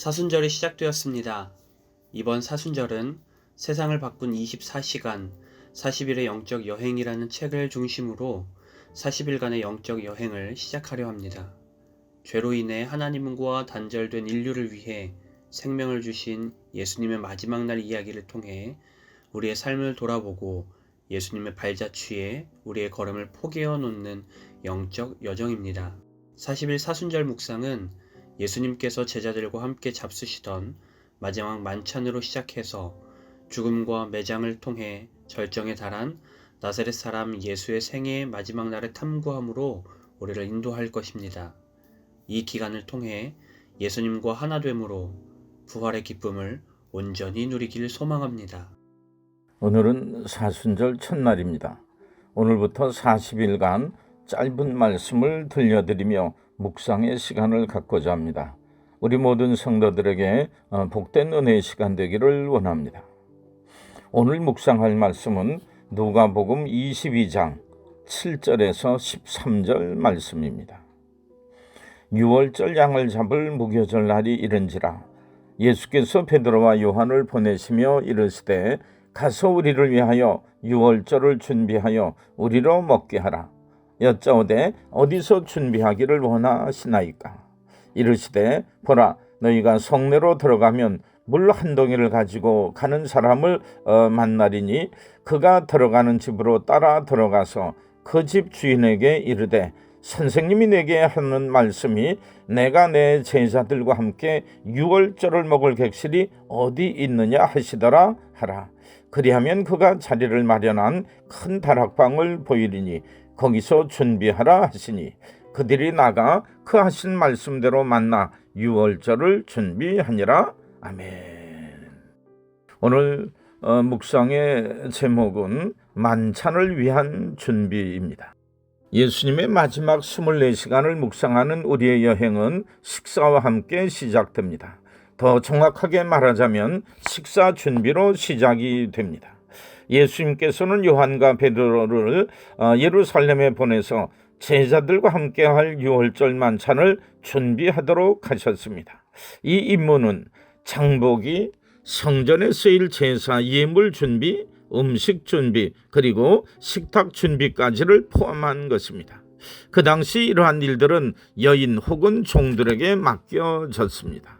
사순절이 시작되었습니다. 이번 사순절은 세상을 바꾼 24시간, 40일의 영적 여행이라는 책을 중심으로 40일간의 영적 여행을 시작하려 합니다. 죄로 인해 하나님과 단절된 인류를 위해 생명을 주신 예수님의 마지막 날 이야기를 통해 우리의 삶을 돌아보고 예수님의 발자취에 우리의 걸음을 포개어 놓는 영적 여정입니다. 40일 사순절 묵상은 예수님께서 제자들과 함께 잡수시던 마지막 만찬으로 시작해서 죽음과 매장을 통해 절정에 달한 나사렛 사람 예수의 생애의 마지막 날을 탐구함으로 우리를 인도할 것입니다. 이 기간을 통해 예수님과 하나됨으로 부활의 기쁨을 온전히 누리길 소망합니다. 오늘은 사순절 첫날입니다. 오늘부터 40일간 짧은 말씀을 들려드리며 묵상의 시간을 갖고자 합니다. 우리 모든 성도들에게 복된 은혜의 시간 되기를 원합니다. 오늘 묵상할 말씀은 누가복음 22장 7절에서 13절 말씀입니다. 유월절 양을 잡을 무교절 날이 이른지라 예수께서 베드로와 요한을 보내시며 이르시되 가서 우리를 위하여 유월절을 준비하여 우리로 먹게 하라. 여짜오되 어디서 준비하기를 원하시나이까? 이르시되 보라, 너희가 성내로 들어가면 물 한 동이를 가지고 가는 사람을 만나리니 그가 들어가는 집으로 따라 들어가서 그 집 주인에게 이르되 선생님이 내게 하는 말씀이 내가 내 제자들과 함께 유월절을 먹을 객실이 어디 있느냐 하시더라 하라. 그리하면 그가 자리를 마련한 큰 다락방을 보이리니 거기서 준비하라 하시니 그들이 나가 그 하신 말씀대로 만나 유월절을 준비하니라. 아멘. 오늘 묵상의 제목은 만찬을 위한 준비입니다. 예수님의 마지막 24시간을 묵상하는 우리의 여행은 식사와 함께 시작됩니다. 더 정확하게 말하자면 식사 준비로 시작이 됩니다. 예수님께서는 요한과 베드로를 예루살렘에 보내서 제자들과 함께할 유월절 만찬을 준비하도록 하셨습니다. 이 임무는 장보기, 성전에 쓰일 제사 예물 준비, 음식 준비, 그리고 식탁 준비까지를 포함한 것입니다. 그 당시 이러한 일들은 여인 혹은 종들에게 맡겨졌습니다.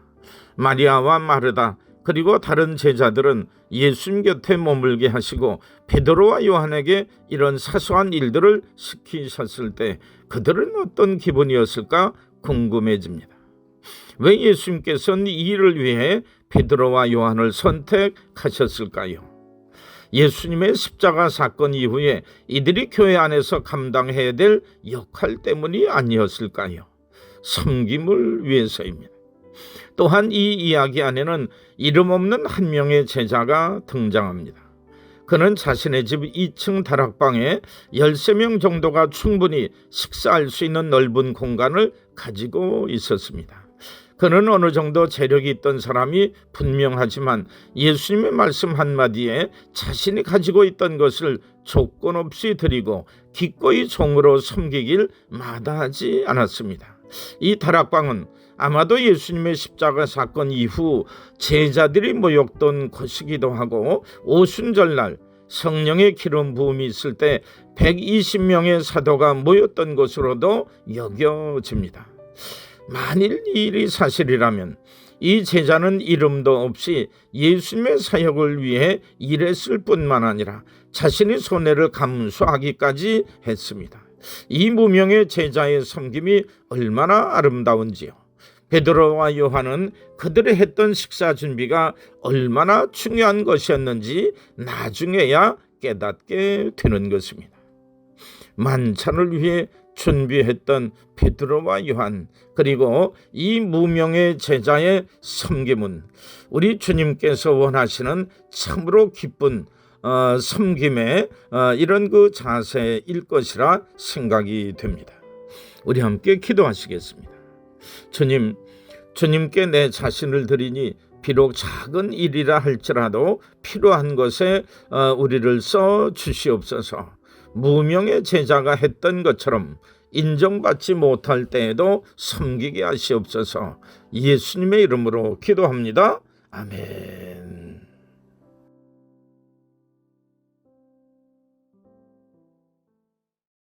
마리아와 마르다 그리고 다른 제자들은 예수님 곁에 머물게 하시고 베드로와 요한에게 이런 사소한 일들을 시키셨을 때 그들은 어떤 기분이었을까 궁금해집니다. 왜 예수님께서는 이 일을 위해 베드로와 요한을 선택하셨을까요? 예수님의 십자가 사건 이후에 이들이 교회 안에서 감당해야 될 역할 때문이 아니었을까요? 섬김을 위해서입니다. 또한 이 이야기 안에는 이름 없는 한 명의 제자가 등장합니다. 그는 자신의 집 2층 다락방에 13명 정도가 충분히 식사할 수 있는 넓은 공간을 가지고 있었습니다. 그는 어느 정도 재력이 있던 사람이 분명하지만 예수님의 말씀 한마디에 자신이 가지고 있던 것을 조건 없이 드리고 기꺼이 종으로 섬기길 마다하지 않았습니다. 이 다락방은 아마도 예수님의 십자가 사건 이후 제자들이 모였던 곳이기도 하고 오순절날 성령의 기름 부음이 있을 때 120명의 사도가 모였던 곳으로도 여겨집니다. 만일 이 일이 사실이라면 이 제자는 이름도 없이 예수님의 사역을 위해 일했을 뿐만 아니라 자신의 손해를 감수하기까지 했습니다. 이 무명의 제자의 섬김이 얼마나 아름다운지요. 베드로와 요한은 그들이 했던 식사 준비가 얼마나 중요한 것이었는지 나중에야 깨닫게 되는 것입니다. 만찬을 위해 준비했던 베드로와 요한 그리고 이 무명의 제자의 섬김은 우리 주님께서 원하시는 참으로 기쁜 섬김의 이런 그 자세일 것이라 생각이 됩니다. 우리 함께 기도하시겠습니다. 주님께 내 자신을 드리니 비록 작은 일이라 할지라도 필요한 것에 우리를 써 주시옵소서. 무명의 제자가 했던 것처럼 인정받지 못할 때에도 섬기게 하시옵소서. 예수님의 이름으로 기도합니다. 아멘.